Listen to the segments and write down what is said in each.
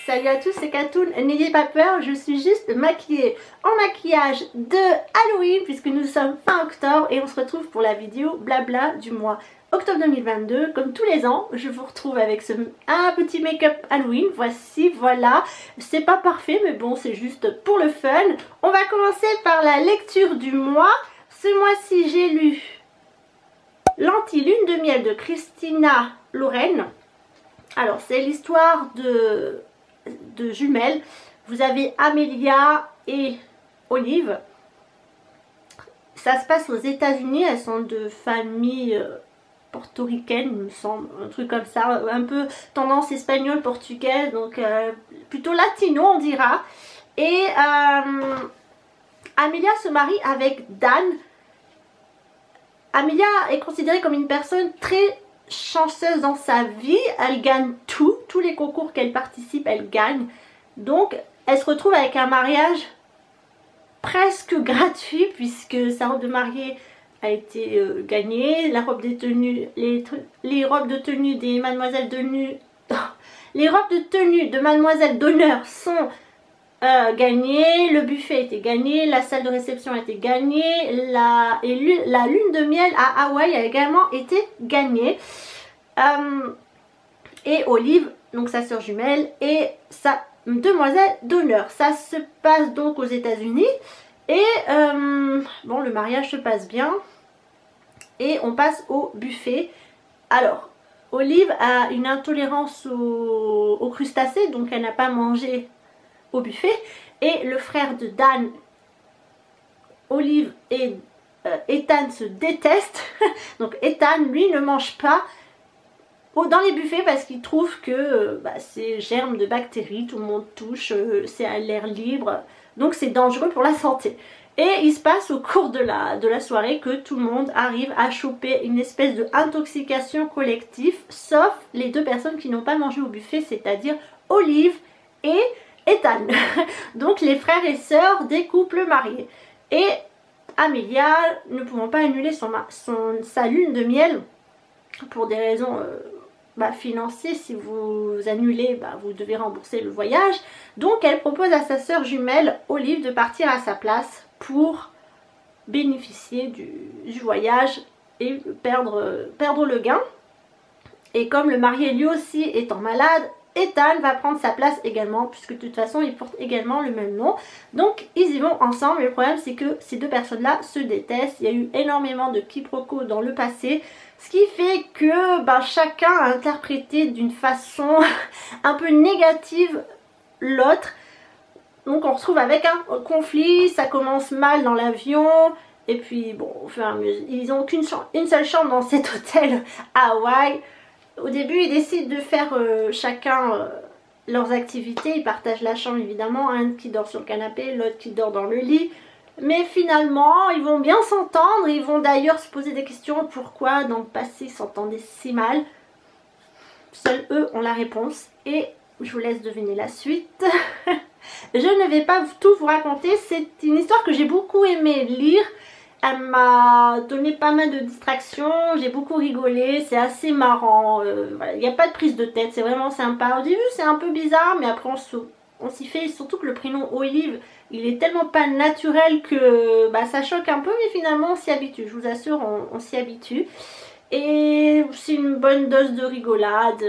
Salut à tous, c'est Katoun. N'ayez pas peur, je suis juste maquillée en maquillage de Halloween puisque nous sommes fin octobre et on se retrouve pour la vidéo blabla du mois octobre 2022. Comme tous les ans, je vous retrouve avec un petit make-up Halloween. Voici, voilà. C'est pas parfait mais bon, c'est juste pour le fun. On va commencer par la lecture du mois. Ce mois-ci, j'ai lu L'Anti-Lune de Miel de Christina Lauren. Alors, c'est l'histoire de jumelles. Vous avez Amelia et Olive. Ça se passe aux États-Unis. Elles sont de famille portoricaine, il me semble, un truc comme ça, un peu tendance espagnole, portugaise, donc plutôt latino on dira. Et Amelia se marie avec Dan. Amelia est considérée comme une personne très chanceuse dans sa vie, elle gagne tous les concours qu'elle participe, elle gagne. Donc elle se retrouve avec un mariage presque gratuit puisque sa robe de mariée a été gagnée, la robe des tenues, les robes de tenue des mademoiselles les robes de tenue de mademoiselle d'honneur sont gagnées, le buffet a été gagné, la salle de réception a été gagnée, la lune de miel à Hawaï a également été gagnée. Et Olive, donc sa soeur jumelle, et sa demoiselle d'honneur. Ça se passe donc aux États-Unis. Et bon, le mariage se passe bien. Et on passe au buffet. Alors, Olive a une intolérance aux crustacés, donc elle n'a pas mangé au buffet. Et le frère de Dan, Olive et Ethan se détestent. Donc Ethan, lui, ne mange pas dans les buffets parce qu'il trouve que c'est germe de bactéries, tout le monde touche, c'est à l'air libre. Donc c'est dangereux pour la santé. Et il se passe au cours de la soirée que tout le monde arrive à choper une espèce de intoxication collective, sauf les deux personnes qui n'ont pas mangé au buffet, c'est-à-dire Olive et Ethan. Donc les frères et sœurs des couples mariés. Et Amelia, ne pouvant pas annuler sa lune de miel, pour des raisons financières, si vous annulez, vous devez rembourser le voyage. Donc elle propose à sa sœur jumelle, Olive, de partir à sa place pour bénéficier du voyage et perdre le gain. Et comme le marié lui aussi étant malade, Ethan va prendre sa place également, puisque de toute façon ils portent également le même nom. Donc ils y vont ensemble, mais le problème c'est que ces deux personnes là se détestent. Il y a eu énormément de quiproquos dans le passé, ce qui fait que chacun a interprété d'une façon un peu négative l'autre. Donc on se retrouve avec un conflit, ça commence mal dans l'avion. Et puis bon, au fur et à mesure, ils n'ont qu'une seule chambre dans cet hôtel à Hawaï. Au début, ils décident de faire chacun leurs activités. Ils partagent la chambre évidemment. Un qui dort sur le canapé, l'autre qui dort dans le lit. Mais finalement, ils vont bien s'entendre. Ils vont d'ailleurs se poser des questions. Pourquoi dans le passé ils s'entendaient si mal? Seuls eux ont la réponse. Et je vous laisse deviner la suite. Je ne vais pas tout vous raconter. C'est une histoire que j'ai beaucoup aimé lire. Elle m'a donné pas mal de distractions, j'ai beaucoup rigolé, c'est assez marrant, voilà, il n'y a pas de prise de tête, c'est vraiment sympa. Au début c'est un peu bizarre mais après on s'y fait, surtout que le prénom Olive, il est tellement pas naturel que ça choque un peu, mais finalement on s'y habitue, je vous assure, on s'y habitue. Et c'est une bonne dose de rigolade,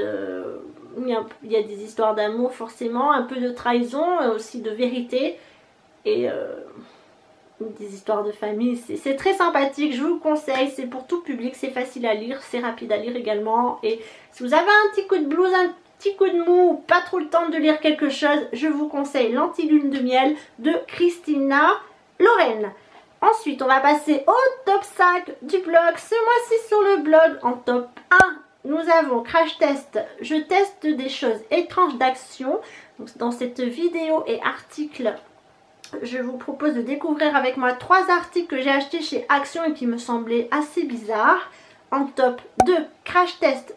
il y a des histoires d'amour forcément, un peu de trahison, aussi de vérité, et des histoires de famille, c'est très sympathique, je vous le conseille, c'est pour tout public, c'est facile à lire, c'est rapide à lire également. Et si vous avez un petit coup de blues, un petit coup de mou, pas trop le temps de lire quelque chose, je vous conseille L'Anti-Lune de Miel de Christina Lauren. Ensuite on va passer au top 5 du blog. Ce mois-ci sur le blog, en top 1, nous avons Crash Test, je teste des choses étranges d'action. Dans cette vidéo et article, je vous propose de découvrir avec moi 3 articles que j'ai achetés chez Action et qui me semblaient assez bizarres. En top 2, Crash Test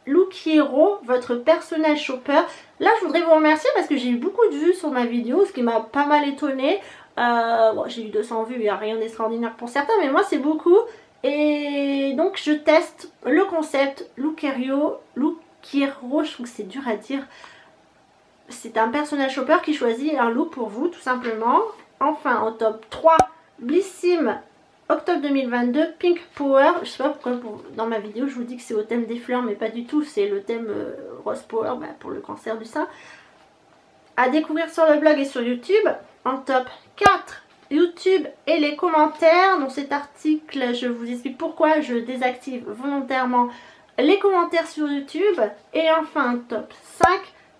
Lukiero, votre personnage shopper. Là je voudrais vous remercier parce que j'ai eu beaucoup de vues sur ma vidéo, ce qui m'a pas mal étonnée. Bon, j'ai eu 200 vues, il n'y a rien d'extraordinaire pour certains, mais moi c'est beaucoup. Et donc je teste le concept Lukiero, je trouve que c'est dur à dire. c'est un personnage shopper qui choisit un look pour vous tout simplement. Enfin en top 3, Blissim octobre 2022 Pink Power. Je sais pas pourquoi dans ma vidéo je vous dis que c'est au thème des fleurs, mais pas du tout, c'est le thème Rose Power pour le cancer du sein. À découvrir sur le blog et sur YouTube. En top 4, YouTube et les commentaires. Dans cet article je vous explique pourquoi je désactive volontairement les commentaires sur YouTube. Et enfin top 5,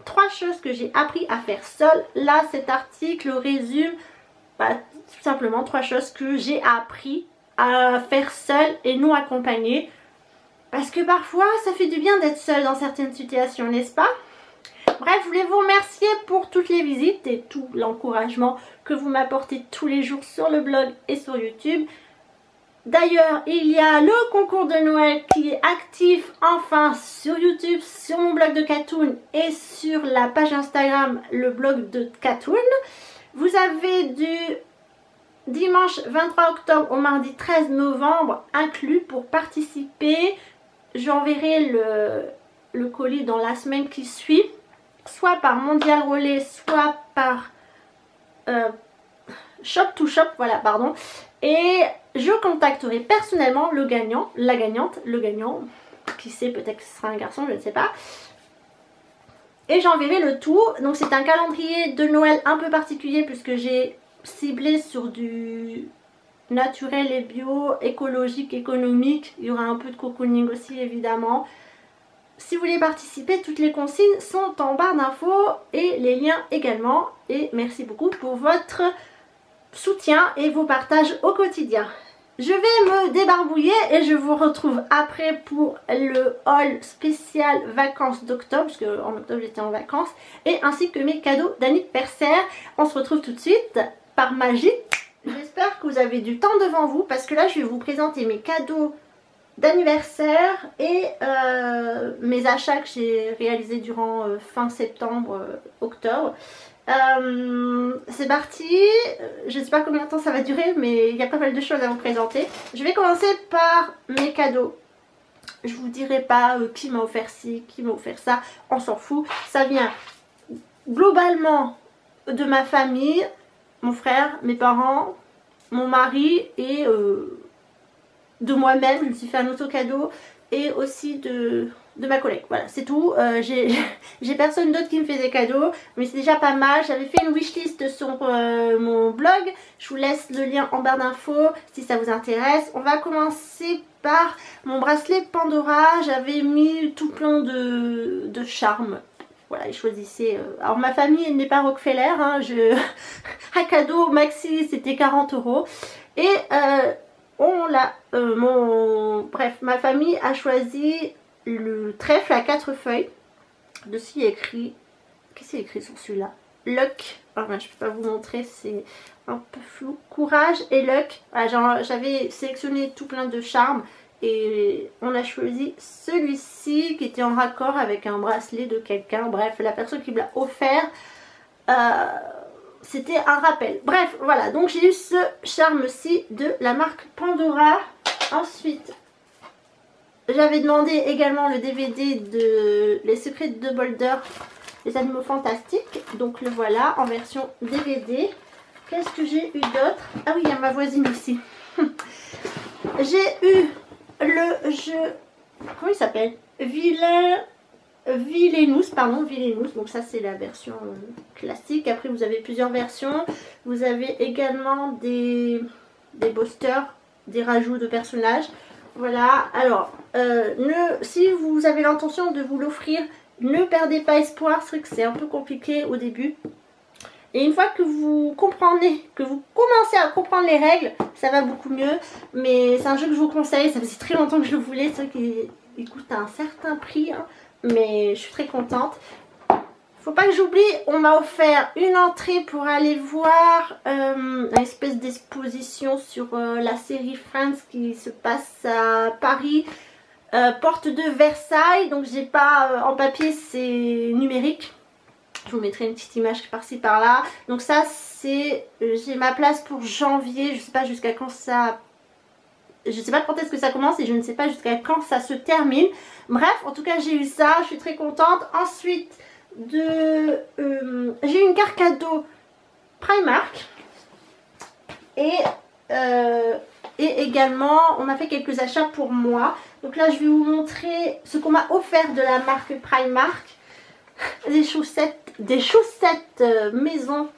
3 choses que j'ai appris à faire seule. Là cet article résume tout simplement 3 choses que j'ai appris à faire seule et non accompagnée. Parce que parfois ça fait du bien d'être seule dans certaines situations, n'est-ce pas? Bref, je voulais vous remercier pour toutes les visites et tout l'encouragement que vous m'apportez tous les jours sur le blog et sur YouTube. D'ailleurs, il y a le concours de Noël qui est actif enfin sur YouTube, sur mon blog de Katoon et sur la page Instagram, le blog de Katoon. Vous avez du dimanche 23 octobre au mardi 13 novembre inclus pour participer. J'enverrai le colis dans la semaine qui suit, soit par Mondial Relais, soit par Shop to Shop, voilà, pardon. Et je contacterai personnellement le gagnant, la gagnante, le gagnant, qui sait, peut-être que ce sera un garçon, je ne sais pas. Et j'enverrai le tout. Donc c'est un calendrier de Noël un peu particulier puisque j'ai ciblé sur du naturel et bio, écologique, économique. Il y aura un peu de cocooning aussi évidemment. Si vous voulez participer, toutes les consignes sont en barre d'infos et les liens également. Et merci beaucoup pour votre soutien et vos partages au quotidien. Je vais me débarbouiller et je vous retrouve après pour le haul spécial vacances d'octobre, parce qu'en octobre j'étais en vacances, et ainsi que mes cadeaux d'anniversaire. On se retrouve tout de suite par magie. J'espère que vous avez du temps devant vous parce que là je vais vous présenter mes cadeaux d'anniversaire et mes achats que j'ai réalisés durant fin septembre, octobre. C'est parti. Je ne sais pas combien de temps ça va durer, mais il y a pas mal de choses à vous présenter. Je vais commencer par mes cadeaux. Je vous dirai pas qui m'a offert ci, qui m'a offert ça, on s'en fout. Ça vient globalement de ma famille, mon frère, mes parents, mon mari et de moi-même. Je me suis fait un auto-cadeau et aussi de ma collègue. Voilà, c'est tout. J'ai personne d'autre qui me fait des cadeaux, mais c'est déjà pas mal. J'avais fait une wishlist sur mon blog. Je vous laisse le lien en barre d'infos si ça vous intéresse. On va commencer par mon bracelet Pandora. J'avais mis tout plein de charmes. Voilà, et choisissez. Alors ma famille n'est pas Rockefeller, hein, un cadeau maxi c'était 40 €. Et bref, ma famille a choisi le trèfle à 4 feuilles. Dessus il y a écrit, qu'est-ce qu'il y a écrit sur celui-là? Luck. Enfin, je peux pas vous montrer, c'est un peu flou. Courage et luck. Voilà, j'avais sélectionné tout plein de charmes et on a choisi celui-ci qui était en raccord avec un bracelet de quelqu'un. Bref, la personne qui me l'a offert, c'était un rappel. Bref, voilà, donc j'ai eu ce charme-ci de la marque Pandora. Ensuite, j'avais demandé également le DVD de Les Secrets de Dumbledore, les animaux fantastiques. Donc le voilà en version DVD. Qu'est-ce que j'ai eu d'autre? Ah oui, il y a ma voisine aussi. J'ai eu le jeu, comment il s'appelle? Villainous, pardon, Villainous. Donc ça c'est la version classique. Après vous avez plusieurs versions. Vous avez également des boosters, des rajouts de personnages. Voilà, alors si vous avez l'intention de vous l'offrir, ne perdez pas espoir. C'est vrai que c'est un peu compliqué au début. Et une fois que vous comprenez, que vous commencez à comprendre les règles, ça va beaucoup mieux. Mais c'est un jeu que je vous conseille, ça faisait très longtemps que je le voulais. C'est vrai qu'il coûte un certain prix, hein, mais je suis très contente. Faut pas que j'oublie, on m'a offert une entrée pour aller voir une espèce d'exposition sur la série Friends qui se passe à Paris, porte de Versailles. Donc j'ai pas en papier, c'est numérique. Je vous mettrai une petite image par-ci par-là. Donc ça c'est, j'ai ma place pour janvier, je sais pas jusqu'à quand ça... Je sais pas quand est-ce que ça commence et je ne sais pas jusqu'à quand ça se termine. Bref, en tout cas j'ai eu ça, je suis très contente. Ensuite... j'ai une carte cadeau Primark et également on a fait quelques achats pour moi. Donc là je vais vous montrer ce qu'on m'a offert de la marque Primark. Des chaussettes maison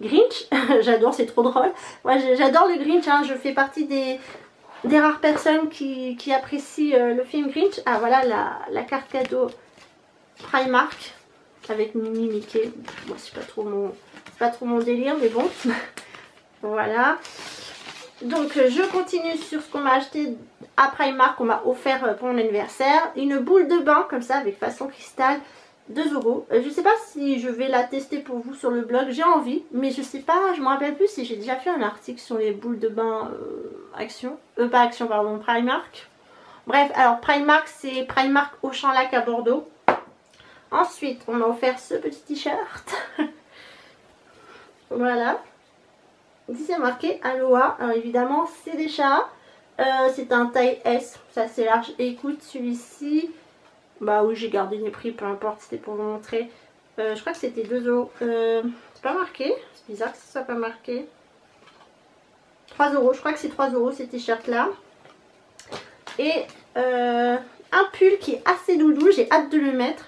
Grinch. J'adore, c'est trop drôle. Moi j'adore le Grinch, hein. Je fais partie des rares personnes qui apprécient le film Grinch. Ah voilà la carte cadeau Primark avec Minnie, Mickey. Moi c'est pas trop mon délire, mais bon. Voilà. Donc je continue sur ce qu'on m'a acheté à Primark, qu'on m'a offert pour mon anniversaire. Une boule de bain comme ça avec façon cristal, 2 €. Je sais pas si je vais la tester pour vous sur le blog, j'ai envie, mais je sais pas, je me rappelle plus si j'ai déjà fait un article sur les boules de bain pas Action, pardon, Primark. Bref, alors Primark, c'est Primark Auchan-Lac à Bordeaux. Ensuite, on m'a offert ce petit t-shirt. Voilà. Ici, c'est marqué Aloha. Alors évidemment, c'est des chats. C'est un taille S, c'est assez large. Et écoute, celui-ci, bah oui, j'ai gardé les prix, peu importe, c'était pour vous montrer. Je crois que c'était 2 €. C'est pas marqué, c'est bizarre que ça soit pas marqué. 3 €, je crois que c'est 3 € ces t-shirts là. Et un pull qui est assez doudou, j'ai hâte de le mettre.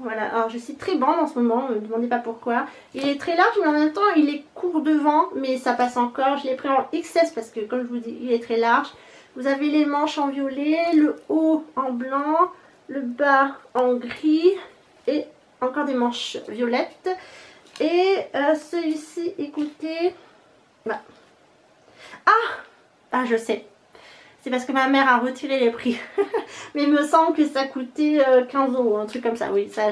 Voilà, alors je suis très bande en ce moment, ne me demandez pas pourquoi. Il est très large mais en même temps il est court devant, mais ça passe encore. Je l'ai pris en XS parce que comme je vous dis, il est très large. Vous avez les manches en violet, le haut en blanc, le bas en gris et encore des manches violettes. Et celui-ci, écoutez... Bah. Ah, je sais. C'est parce que ma mère a retiré les prix. Mais il me semble que ça coûtait 15 €, un truc comme ça. Oui, ça,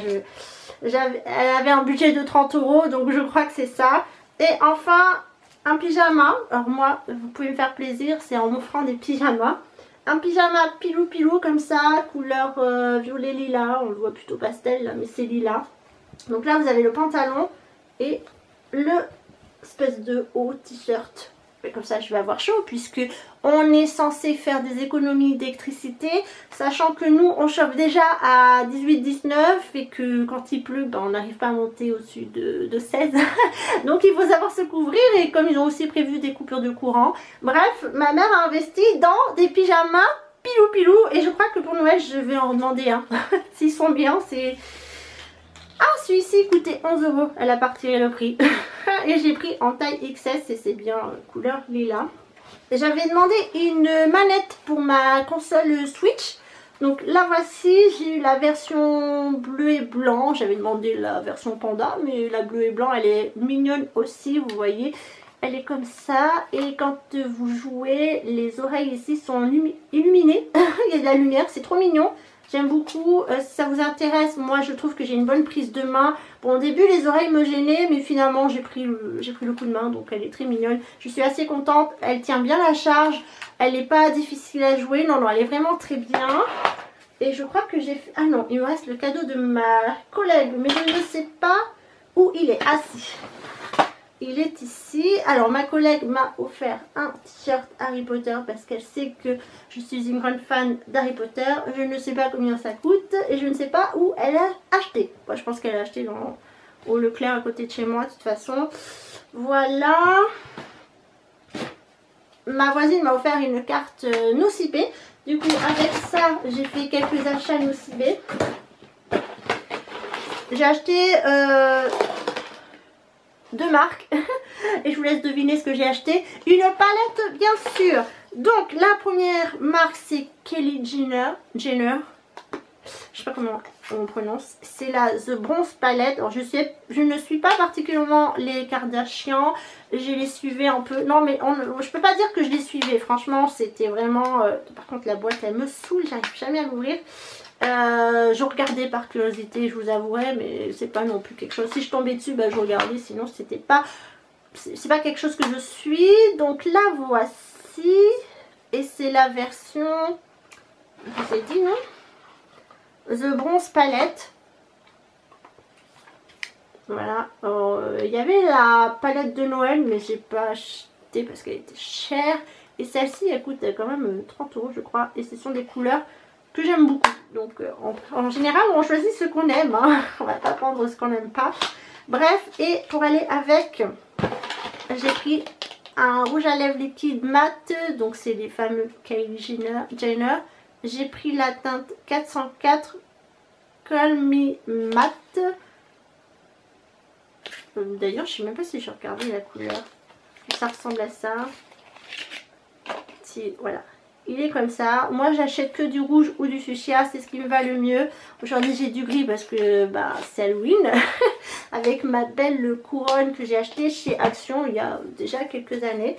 elle avait un budget de 30 €, donc je crois que c'est ça. Et enfin, un pyjama. Alors moi, vous pouvez me faire plaisir, c'est en m'offrant des pyjamas. Un pyjama pilou pilou comme ça, couleur violet lilas. On le voit plutôt pastel là, mais c'est lilas. Donc là, vous avez le pantalon et le espèce de haut t-shirt. Comme ça je vais avoir chaud puisque on est censé faire des économies d'électricité, sachant que nous on chauffe déjà à 18-19 et que quand il pleut on n'arrive pas à monter au-dessus de 16. Donc il faut savoir se couvrir, et comme ils ont aussi prévu des coupures de courant, bref, ma mère a investi dans des pyjamas pilou pilou et je crois que pour Noël je vais en demander un. S'ils sont bien, c'est... Ah, celui-ci coûtait 11 €, elle a pas retiré le prix. Et j'ai pris en taille XS et c'est bien couleur lilas. J'avais demandé une manette pour ma console Switch. Donc là voici, j'ai eu la version bleu et blanc. J'avais demandé la version panda, mais la bleu et blanc elle est mignonne aussi, vous voyez. Elle est comme ça et quand vous jouez, les oreilles ici sont illuminées. Il y a de la lumière, c'est trop mignon. J'aime beaucoup, si ça vous intéresse, moi je trouve que j'ai une bonne prise de main. Bon, au début les oreilles me gênaient, mais finalement j'ai pris le coup de main, donc elle est très mignonne. Je suis assez contente, elle tient bien la charge, elle n'est pas difficile à jouer, non, elle est vraiment très bien. Et je crois que j'ai fait... Ah non, il me reste le cadeau de ma collègue, mais je ne sais pas où il est. Ah si, il est ici. Alors ma collègue m'a offert un t-shirt Harry Potter parce qu'elle sait que je suis une grande fan d'Harry Potter. Je ne sais pas combien ça coûte et je ne sais pas où elle a acheté. Moi, je pense qu'elle a acheté au Leclerc à côté de chez moi de toute façon. Voilà. Ma voisine m'a offert une carte Nocibé. Du coup avec ça j'ai fait quelques achats Nocibé. J'ai acheté... 2 marques et je vous laisse deviner ce que j'ai acheté. Une palette bien sûr. Donc la première marque c'est Kylie Jenner. Je sais pas comment on prononce. C'est la The Bronze Palette. Alors je ne suis pas particulièrement les Kardashian. Je les suivais un peu. Non mais je peux pas dire que je les suivais. Franchement c'était vraiment... Par contre la boîte elle me saoule. J'arrive jamais à l'ouvrir. Je regardais par curiosité, je vous avouerai, mais c'est pas non plus quelque chose. Si je tombais dessus, bah, je regardais, sinon c'était pas... C'est pas quelque chose que je suis. Donc la voici. Et c'est la version... Je vous ai dit, non? The Bronze Palette. Voilà. Il y avait la palette de Noël, mais j'ai pas acheté parce qu'elle était chère. Et celle-ci, elle coûte quand même 30 € je crois. Et ce sont des couleurs que j'aime beaucoup. Donc en général on choisit ce qu'on aime, hein. On va pas prendre ce qu'on n'aime pas. Bref, et pour aller avec, j'ai pris un rouge à lèvres liquide mat, donc c'est les fameux Kylie Jenner. J'ai pris la teinte 404 Call Me Matte. D'ailleurs je sais même pas si je regardais la couleur. Ça ressemble à ça. Si, voilà. Il est comme ça. Moi j'achète que du rouge ou du fuchsia, c'est ce qui me va le mieux. Aujourd'hui j'ai du gris parce que bah, c'est Halloween. Avec ma belle couronne que j'ai achetée chez Action il y a déjà quelques années.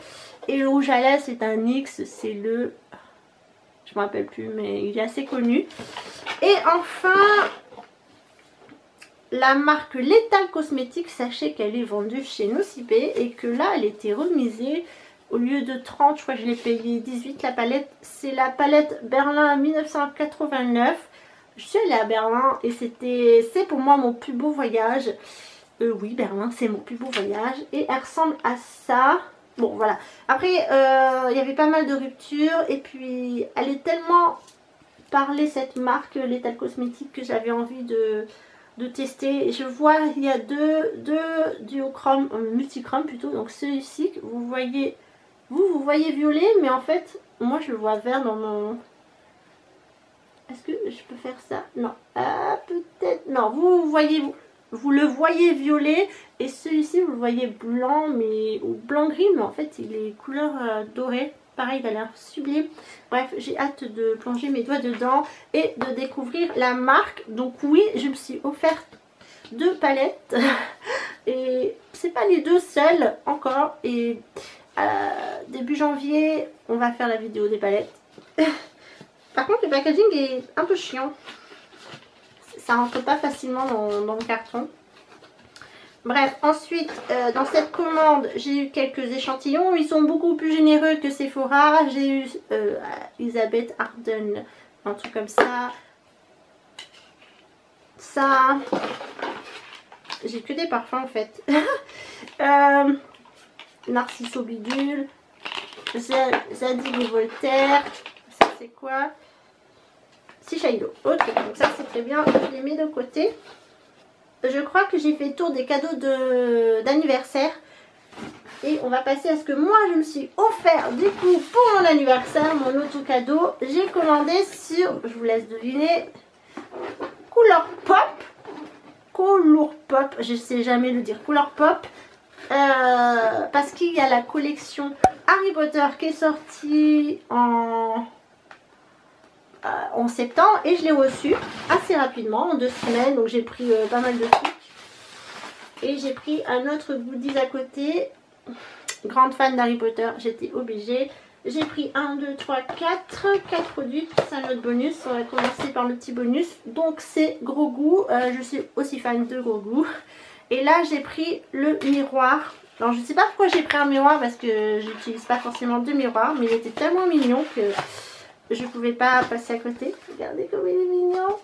Et le rouge à lèvres c'est un NYX, c'est le... je me rappelle plus mais il est assez connu. Et enfin la marque Lethal Cosmetics, sachez qu'elle est vendue chez Nocipé et que là elle était remisée. Au lieu de 30, je crois que je l'ai payé 18 la palette. C'est la palette Berlin 1989. Je suis allée à Berlin et c'est pour moi mon plus beau voyage. Oui, Berlin, c'est mon plus beau voyage. Et elle ressemble à ça. Bon, voilà. Après, il y avait pas mal de ruptures. Et puis, elle est tellement parlée, cette marque Lethal Cosmetics, que j'avais envie de tester. Et je vois, il y a deux duochrome, multichrome plutôt. Donc, celui-ci, vous voyez... Vous voyez violet, mais en fait, moi je le vois vert dans mon... Est-ce que je peux faire ça? Non. Ah, peut-être... Non, vous le voyez violet, et celui-ci, vous le voyez blanc, mais... ou blanc-gris, mais en fait, il est couleur dorée. Pareil, il a l'air sublime. Bref, j'ai hâte de plonger mes doigts dedans et de découvrir la marque. Donc oui, je me suis offerte 2 palettes. Et c'est pas les 2 seules encore. Et... début janvier on va faire la vidéo des palettes. Par contre le packaging est un peu chiant, ça rentre pas facilement dans le carton. Bref, ensuite dans cette commande j'ai eu quelques échantillons, ils sont beaucoup plus généreux que Sephora. J'ai eu Elizabeth Arden, un truc comme ça, j'ai que des parfums en fait. Narciso Bidule, Zadig et Voltaire, ça c'est quoi? C'est Shiloh. Ok, donc ça c'est très bien, je les mets de côté. Je crois que j'ai fait le tour des cadeaux d'anniversaire. Et on va passer à ce que moi je me suis offert du coup pour mon anniversaire, mon autre cadeau. J'ai commandé sur, je vous laisse deviner, Couleur Pop, je sais jamais le dire, Couleur Pop. Parce qu'il y a la collection Harry Potter qui est sortie en septembre et je l'ai reçue assez rapidement, en 2 semaines, donc j'ai pris pas mal de trucs et j'ai pris un autre goodies à côté. Grande fan d'Harry Potter, j'étais obligée. J'ai pris 1, 2, 3, 4 produits, c'est un autre bonus. On va commencer par le petit bonus, donc c'est Gros Goût. Je suis aussi fan de Gros Goût. Et là j'ai pris le miroir. Alors je sais pas pourquoi j'ai pris un miroir parce que j'utilise pas forcément de miroir, mais il était tellement mignon que je pouvais pas passer à côté. Regardez comme il est mignon.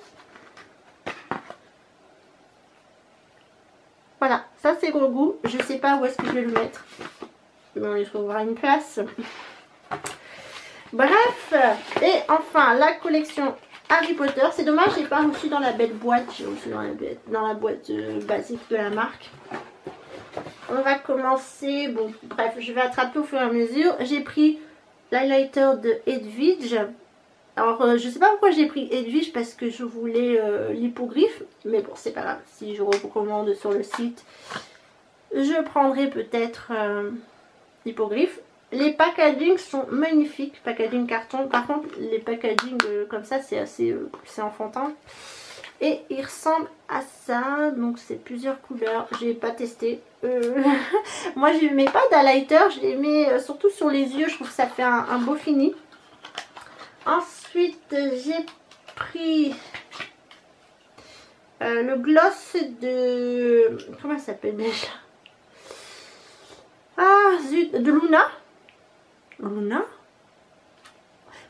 Voilà, ça c'est Gros Goût. Je sais pas où est-ce que je vais le mettre, mais on y trouvera une place. Bref, et enfin la collection Harry Potter. C'est dommage, j'ai pas reçu dans la belle boîte, j'ai reçu dans la boîte basique de la marque. On va commencer, bon bref, je vais attraper au fur et à mesure. J'ai pris l'highlighter de Edwidge. Alors je sais pas pourquoi j'ai pris Edwidge, parce que je voulais l'hippogriffe, mais bon c'est pas grave, si je recommande sur le site, je prendrai peut-être l'hippogriffe. Les packagings sont magnifiques, packaging carton. Par contre les packaging comme ça c'est assez c'est enfantin. Et il ressemble à ça, donc c'est plusieurs couleurs, j'ai pas testé. Moi je mets pas d'highlighter, je les mets surtout sur les yeux, je trouve que ça fait un beau fini. Ensuite j'ai pris le gloss de... comment ça s'appelle déjà? Ah zut, de Luna.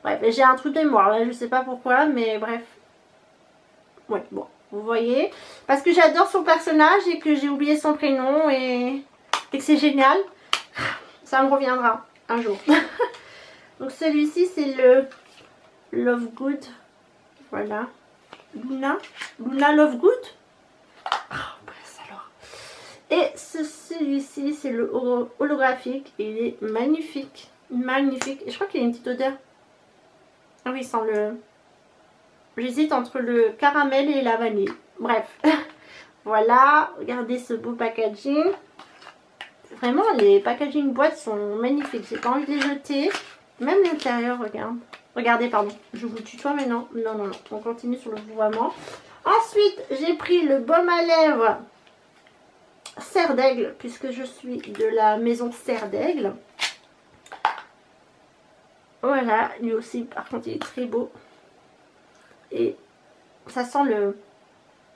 Bref, j'ai un trou de mémoire là, je sais pas pourquoi, mais bref. Ouais, bon, vous voyez. Parce que j'adore son personnage et que j'ai oublié son prénom et que c'est génial. Ça me reviendra un jour. Donc celui-ci c'est le Love Good. Voilà. Luna Lovegood. Ah, bref, alors. Et celui-ci, c'est le holographique. Il est magnifique. Magnifique. Et je crois qu'il a une petite odeur. Ah oui, il sent le... J'hésite entre le caramel et la vanille. Bref. Voilà. Regardez ce beau packaging. Vraiment, les packaging boîtes sont magnifiques. J'ai pas envie de les jeter. Même l'intérieur, regarde. Regardez, pardon. Je vous tutoie maintenant. Non, non, non. On continue sur le vouvoiement. Ensuite, j'ai pris le baume à lèvres Serre d'Aigle, puisque je suis de la maison Serre d'Aigle. Voilà, lui aussi, par contre, il est très beau. Et ça sent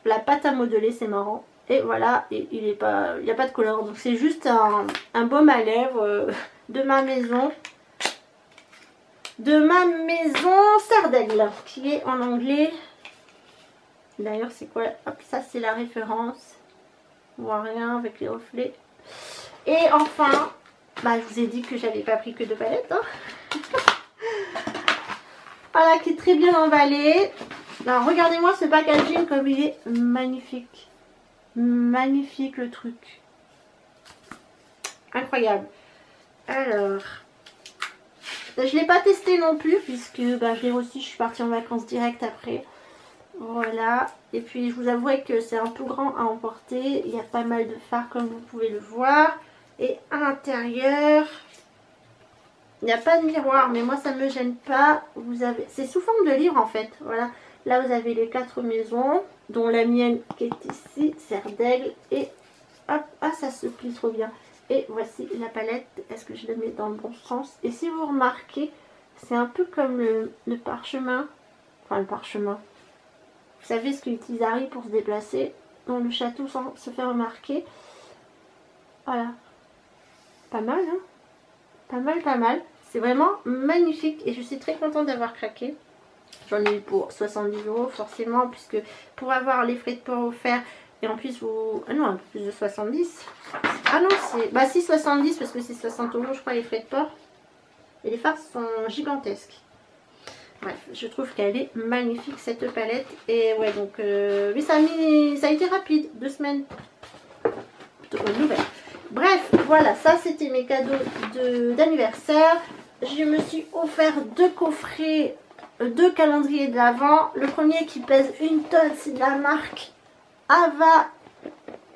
la pâte à modeler, c'est marrant. Et voilà, et il n'y a pas de couleur. Donc c'est juste un baume à lèvres de ma maison. De ma maison Serre d'Aigle, qui est en anglais. D'ailleurs, c'est quoi? Hop, ça, c'est la référence. On voit rien avec les reflets. Et enfin, bah, je vous ai dit que j'avais pas pris que 2 palettes. Hein. Voilà, qui est très bien emballé. Alors, regardez-moi ce packaging comme il est magnifique. Magnifique le truc. Incroyable. Alors, je ne l'ai pas testé non plus puisque bah, je l'ai reçu, je suis partie en vacances direct après. Voilà. Et puis, je vous avouerai que c'est un peu grand à emporter. Il y a pas mal de fards comme vous pouvez le voir. Et à l'intérieur... Il n'y a pas de miroir, mais moi ça ne me gêne pas. Vous avez, c'est sous forme de livre en fait. Voilà. Là vous avez les 4 maisons, dont la mienne qui est ici, Serre d'Aigle. Et hop, ah ça se plie trop bien. Et voici la palette. Est-ce que je la mets dans le bon sens? Et si vous remarquez, c'est un peu comme le parchemin. Enfin le parchemin. Vous savez ce qu'utilise Harry pour se déplacer dans le château sans se faire remarquer. Voilà. Pas mal, hein? Pas mal, pas mal. C'est vraiment magnifique et je suis très contente d'avoir craqué. J'en ai eu pour 70 € forcément, puisque pour avoir les frais de port offerts et en plus vous... Ah non, un peu plus de 70. Ah non, c'est... Bah si, 70 parce que c'est 60 € je crois les frais de port. Et les fards sont gigantesques. Bref, je trouve qu'elle est magnifique cette palette. Et ouais, donc... Mais ça a été rapide, 2 semaines. Plutôt bonne nouvelle. Bref, voilà, ça c'était mes cadeaux d'anniversaire. Je me suis offert 2 coffrets, 2 calendriers de l'Avent. Le premier qui pèse 1 tonne, c'est de la marque Ava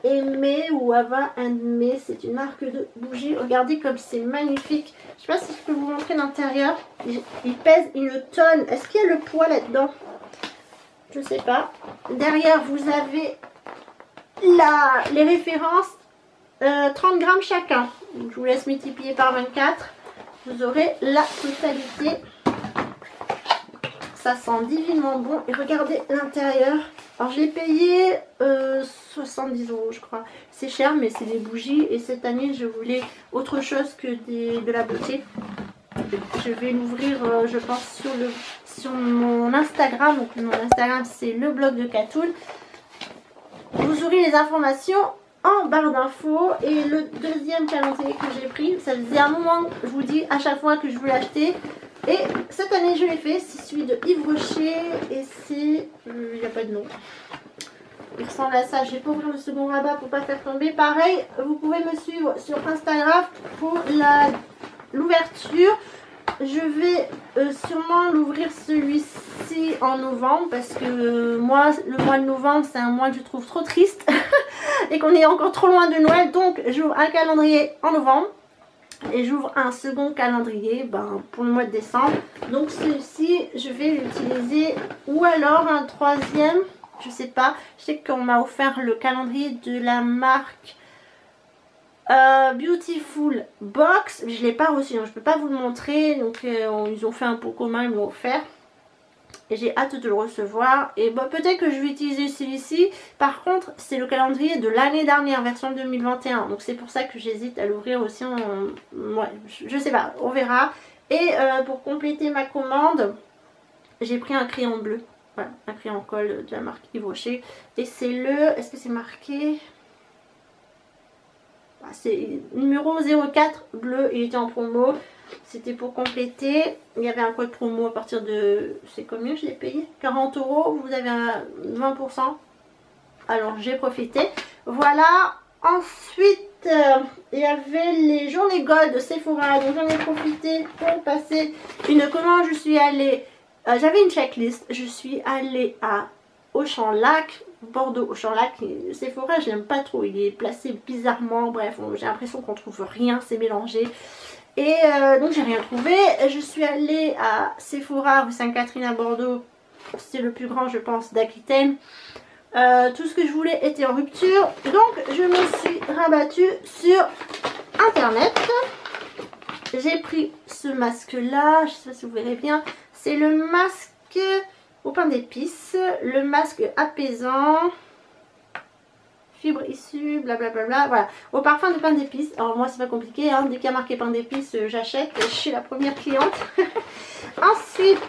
Aimé ou Ava Aimé. C'est une marque de bougies. Regardez comme c'est magnifique. Je sais pas si je peux vous montrer l'intérieur. Il pèse 1 tonne. Est-ce qu'il y a le poids là-dedans? Je sais pas. Derrière, vous avez les références. 30 grammes chacun. Donc, je vous laisse multiplier par 24. Vous aurez la totalité. Ça sent divinement bon. Et regardez l'intérieur. Alors je l'ai payé 70 € je crois. C'est cher mais c'est des bougies. Et cette année je voulais autre chose que de la beauté. Je vais l'ouvrir je pense sur mon Instagram. Donc mon Instagram c'est le blog de Catoul. Vous aurez les informations en barre d'infos. Et le deuxième calendrier que j'ai pris, ça faisait un moment, je vous dis à chaque fois que je voulais l'acheter. Et cette année je l'ai fait, c'est celui de Yves Rocher et c'est... il n'y a pas de nom. Il ressemble à ça, je vais pas ouvrir le second rabat pour pas faire tomber. Pareil, vous pouvez me suivre sur Instagram pour l'ouverture. Je vais sûrement l'ouvrir celui-ci en novembre parce que moi, le mois de novembre, c'est un mois que je trouve trop triste et qu'on est encore trop loin de Noël. Donc, j'ouvre un calendrier en novembre et j'ouvre un second calendrier pour le mois de décembre. Donc, celui-ci, je vais l'utiliser ou alors un troisième, je sais pas. Je sais qu'on m'a offert le calendrier de la marque Beautiful Box, je l'ai pas reçu, donc je peux pas vous le montrer. Donc ils ont fait un pot commun, ils me l'ont offert et j'ai hâte de le recevoir. Et peut-être que je vais utiliser celui-ci. Par contre c'est le calendrier de l'année dernière, version 2021, donc c'est pour ça que j'hésite à l'ouvrir aussi ouais, je sais pas, on verra. Et pour compléter ma commande, j'ai pris un crayon bleu, voilà, un crayon colle de la marque Yves Rocher. Et c'est est-ce que c'est marqué? C'est numéro 04 bleu, il était en promo. C'était pour compléter. Il y avait un code promo à partir de... C'est combien je l'ai payé? 40 €. Vous avez un 20%. Alors j'ai profité. Voilà. Ensuite, il y avait les journées gold de Sephora. Donc j'en ai profité pour passer une commande. Je suis allée... J'avais une checklist. Je suis allée à Auchan-Lac. Bordeaux, Auchan-Lac. Sephora, je l'aime pas trop. Il est placé bizarrement. Bref, j'ai l'impression qu'on trouve rien. C'est mélangé. Et donc j'ai rien trouvé. Je suis allée à Sephora rue Sainte-Catherine à Bordeaux. C'est le plus grand je pense d'Aquitaine. Tout ce que je voulais était en rupture. Donc je me suis rabattue sur internet. J'ai pris ce masque là. Je sais pas si vous verrez bien. C'est le masque au pain d'épices. Le masque apaisant. Fibres issues, blablabla, voilà, au parfum de pain d'épices. Alors moi c'est pas compliqué, hein. Dès qu'il y a marqué pain d'épices, j'achète, je suis la première cliente. Ensuite,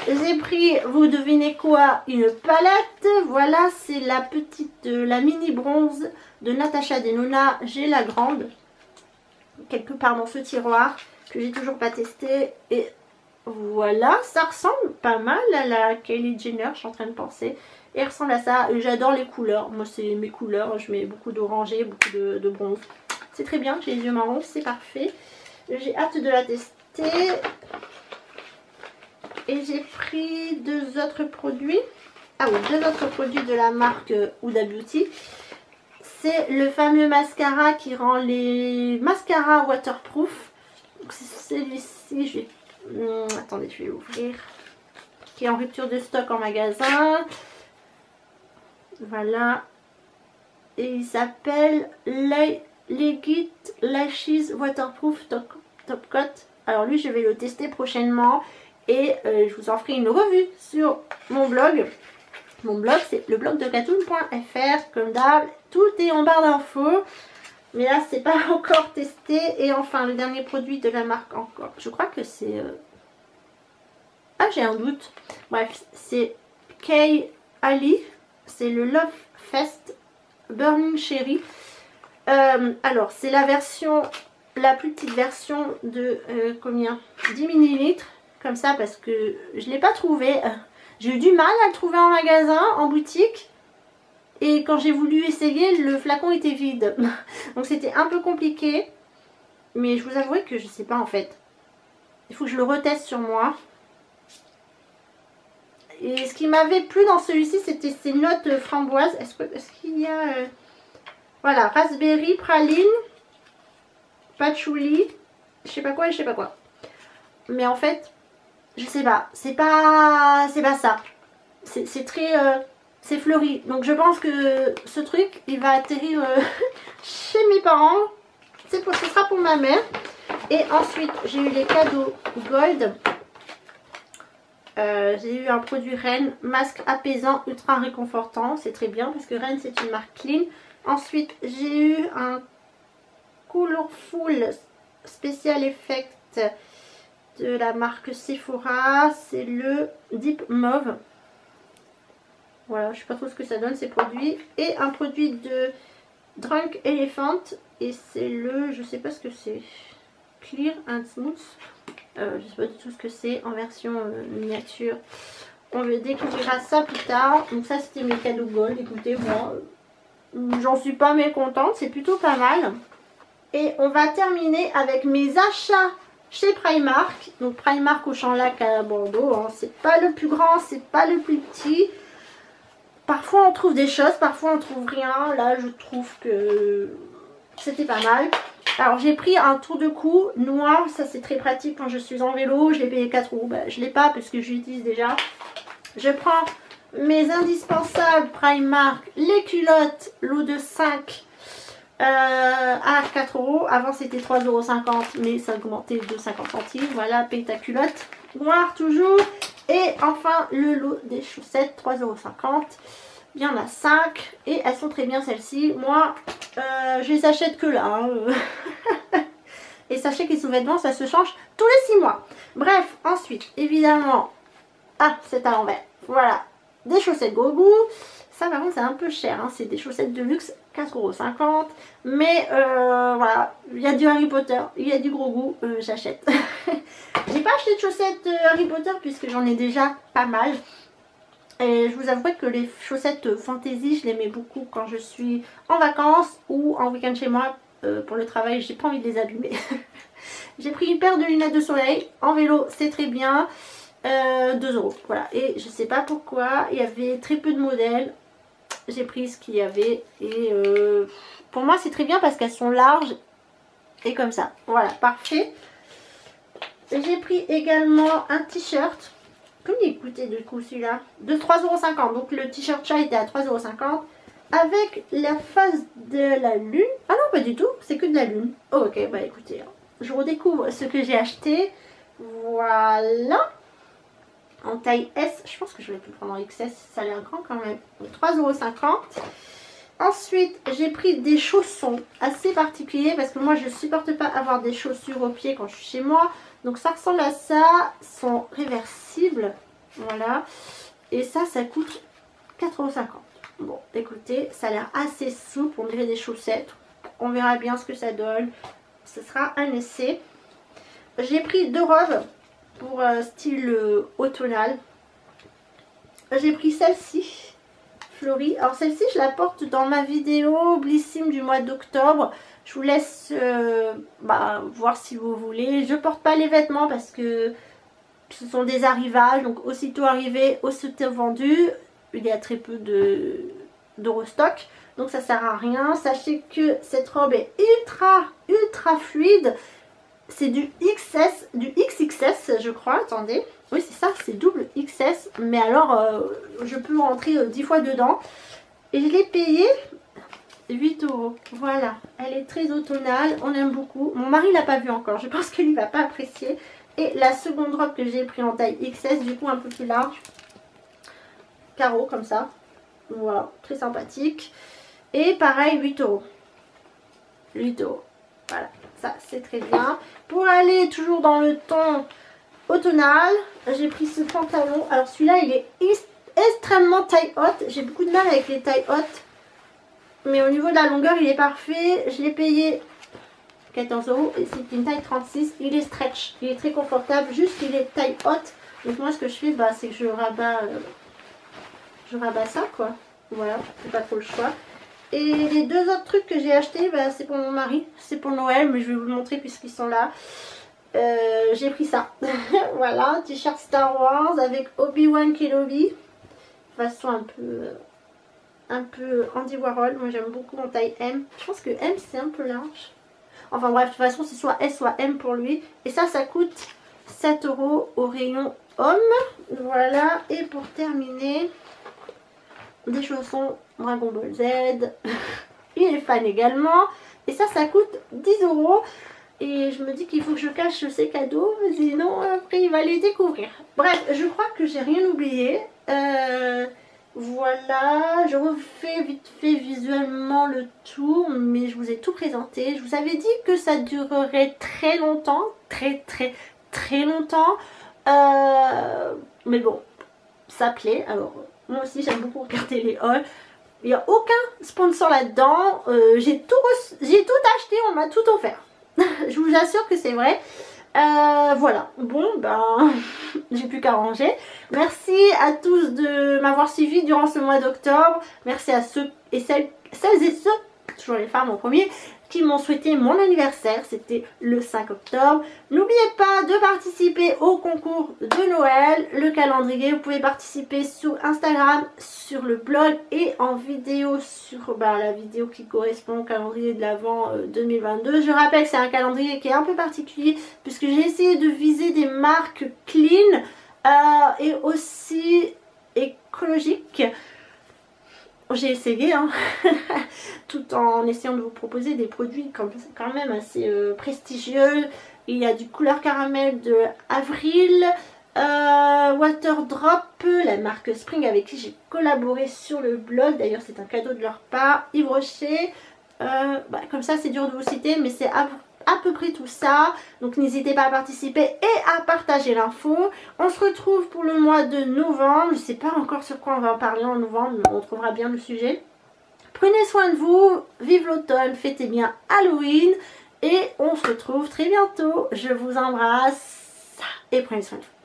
j'ai pris, vous devinez quoi, une palette. Voilà, c'est la petite, la mini bronze de Natasha Denona. J'ai la grande, quelque part dans ce tiroir, que j'ai toujours pas testé. Et voilà, ça ressemble pas mal à la Kylie Jenner, je suis en train de penser. Et elle ressemble à ça. J'adore les couleurs. Moi, c'est mes couleurs. Je mets beaucoup d'orangé, beaucoup de bronze. C'est très bien. J'ai les yeux marrons. C'est parfait. J'ai hâte de la tester. Et j'ai pris deux autres produits. Ah oui, deux autres produits de la marque Huda Beauty. C'est le fameux mascara qui rend les mascaras waterproof. C'est celui-ci. Je vais... attendez, je vais l'ouvrir. Qui est en rupture de stock en magasin. Voilà. Et il s'appelle Legit Lashes Waterproof Top Coat. Alors lui je vais le tester prochainement. Et je vous en ferai une revue sur mon blog. Mon blog c'est le blog de katoon.fr. Comme d'hab, tout est en barre d'infos. Mais là c'est pas encore testé. Et enfin le dernier produit de la marque encore. Je crois que c'est... Ah j'ai un doute. Bref, c'est Kay Ali. C'est le Love Fest Burning Cherry. Alors, c'est la version, la plus petite version de combien 10 ml. Comme ça, parce que je ne l'ai pas trouvé. J'ai eu du mal à le trouver en magasin, en boutique. Et quand j'ai voulu essayer, le flacon était vide. Donc c'était un peu compliqué. Mais je vous avouerai que je ne sais pas en fait. Il faut que je le reteste sur moi. Et ce qui m'avait plu dans celui-ci, c'était ces notes framboises. Est-ce qu'il y a... voilà, raspberry, praline, patchouli, je sais pas quoi et je sais pas quoi. Mais en fait, je sais pas. C'est pas ça. C'est très... c'est fleuri. Donc je pense que ce truc, il va atterrir chez mes parents. Ce sera pour ma mère. Et ensuite, j'ai eu les cadeaux Gold. J'ai eu un produit Rennes, masque apaisant ultra réconfortant, c'est très bien parce que Rennes c'est une marque clean. Ensuite j'ai eu un Colorful Special Effect de la marque Sephora, c'est le Deep Mauve. Voilà, je sais pas trop ce que ça donne ces produits. Et un produit de Drunk Elephant et c'est le, je sais pas ce que c'est, Clear and Smooth. Je sais pas du tout ce que c'est en version miniature. On découvrira ça plus tard. Donc ça c'était mes cadeaux Gold. Écoutez, moi j'en suis pas mécontente. C'est plutôt pas mal. Et on va terminer avec mes achats chez Primark. Donc Primark Auchan-Lac à Bordeaux. Hein. C'est pas le plus grand, c'est pas le plus petit. Parfois on trouve des choses, parfois on trouve rien. Là je trouve que c'était pas mal. Alors j'ai pris un tour de cou noir, ça c'est très pratique quand je suis en vélo, je l'ai payé 4 €, ben, je l'ai pas parce que je l'utilise déjà. Je prends mes indispensables Primark, les culottes, lot de 5 à 4 €, avant c'était 3,50 € mais ça a augmenté de 50 centimes, voilà, paye ta culotte, noir toujours. Et enfin le lot des chaussettes, 3,50 €. Il y en a 5 et elles sont très bien celles-ci. Moi, je les achète que là. Hein. Et sachez que les sous-vêtements, ça se change tous les 6 mois. Bref, ensuite, évidemment, ah, c'est à l'envers. Voilà, des chaussettes Gogo. Ça par contre c'est un peu cher, hein. C'est des chaussettes de luxe, 4,50 €. Mais voilà, il y a du Harry Potter, il y a du gros goût, j'achète. J'ai pas acheté de chaussettes Harry Potter puisque j'en ai déjà pas mal. Et je vous avouerai que les chaussettes fantasy, je les mets beaucoup quand je suis en vacances ou en week-end chez moi pour le travail. J'ai pas envie de les abîmer. J'ai pris une paire de lunettes de soleil. En vélo, c'est très bien. 2 €. Voilà. Et je sais pas pourquoi, il y avait très peu de modèles. J'ai pris ce qu'il y avait. Et pour moi, c'est très bien parce qu'elles sont larges. Et comme ça. Voilà, parfait. J'ai pris également un t-shirt. Combien il coûtait du coup celui-là? De 3,50 €. Donc le t-shirt chat était à 3,50 € avec la face de la lune. Ah non, pas du tout, c'est que de la lune. Oh, ok, bah écoutez, je redécouvre ce que j'ai acheté. Voilà. En taille S, je pense que je vais plus prendre en XS, ça a l'air grand quand même. 3,50 €. Ensuite, j'ai pris des chaussons assez particuliers parce que moi je supporte pas avoir des chaussures aux pieds quand je suis chez moi. Donc ça ressemble à ça, sont réversibles, voilà. Et ça coûte 4,50 €. Bon, écoutez, ça a l'air assez souple, on dirait des chaussettes. On verra bien ce que ça donne. Ce sera un essai. J'ai pris 2 robes pour style automnal. J'ai pris celle-ci, Florie. Alors celle-ci, je la porte dans ma vidéo Blissim du mois d'octobre. Je vous laisse voir si vous voulez. Je porte pas les vêtements parce que ce sont des arrivages. Donc aussitôt arrivé, aussitôt vendu. Il y a très peu de restock. Donc ça sert à rien. Sachez que cette robe est ultra fluide. C'est du XS, du XXS je crois. Attendez. Oui c'est ça, c'est double XS. Mais alors je peux rentrer 10 fois dedans. Et je l'ai payé 8 €. Voilà, elle est très automnale, on aime beaucoup. Mon mari l'a pas vu encore, je pense qu'il va pas apprécier. Et la seconde robe que j'ai pris en taille XS, du coup un peu plus large. Carreau comme ça. Voilà, très sympathique. Et pareil, 8 €. 8 €. Voilà, ça c'est très bien. Pour aller toujours dans le ton automnal, j'ai pris ce pantalon. Alors celui-là, il est extrêmement taille haute. J'ai beaucoup de mal avec les tailles hautes. Mais au niveau de la longueur, il est parfait. Je l'ai payé 14 € et c'est une taille 36. Il est stretch, il est très confortable. Juste qu'il est taille haute. Donc moi, ce que je fais, c'est que je rabats ça, quoi. Voilà, c'est pas trop le choix. Et les 2 autres trucs que j'ai achetés, c'est pour mon mari. C'est pour Noël, mais je vais vous le montrer puisqu'ils sont là. J'ai pris ça. Voilà, t-shirt Star Wars avec Obi-Wan Kenobi. Façon un peu Andy Warhol. Moi j'aime beaucoup en taille M. Je pense que M c'est un peu large. Enfin bref, de toute façon c'est soit S soit M pour lui. Et ça coûte 7 € au rayon homme. Voilà. Et pour terminer, des chaussons Dragon Ball Z. Il est fan également. Et ça coûte 10 €. Et je me dis qu'il faut que je cache ces cadeaux. Sinon après il va les découvrir. Bref, je crois que j'ai rien oublié. Voilà, je refais vite fait visuellement le tour, mais je vous ai tout présenté. Je vous avais dit que ça durerait très longtemps, très longtemps. Mais bon, ça plaît. Alors, moi aussi j'aime beaucoup regarder les hauls. Il n'y a aucun sponsor là-dedans. J'ai tout acheté, on m'a tout offert. Je vous assure que c'est vrai. Voilà, bon j'ai plus qu'à ranger. Merci à tous de m'avoir suivi durant ce mois d'octobre. Merci à ceux et celles et ceux, toujours les femmes en premier, qui m'ont souhaité mon anniversaire. C'était le 5 octobre. N'oubliez pas de participer au concours de Noël, le calendrier. Vous pouvez participer sur Instagram, sur le blog et en vidéo sur la vidéo qui correspond au calendrier de l'Avent 2022. Je rappelle que c'est un calendrier qui est un peu particulier puisque j'ai essayé de viser des marques clean et aussi écologiques. J'ai essayé, hein, tout en essayant de vous proposer des produits quand même assez prestigieux. Il y a du couleur caramel de Avril, Waterdrop, la marque Spring avec qui j'ai collaboré sur le blog. D'ailleurs, c'est un cadeau de leur part. Yves Rocher, comme ça, c'est dur de vous citer, mais c'est à peu près tout ça. Donc n'hésitez pas à participer et à partager l'info. On se retrouve pour le mois de novembre. Je ne sais pas encore sur quoi on va en parler en novembre, mais on trouvera bien le sujet. Prenez soin de vous, vive l'automne, fêtez bien Halloween et on se retrouve très bientôt. Je vous embrasse et prenez soin de vous.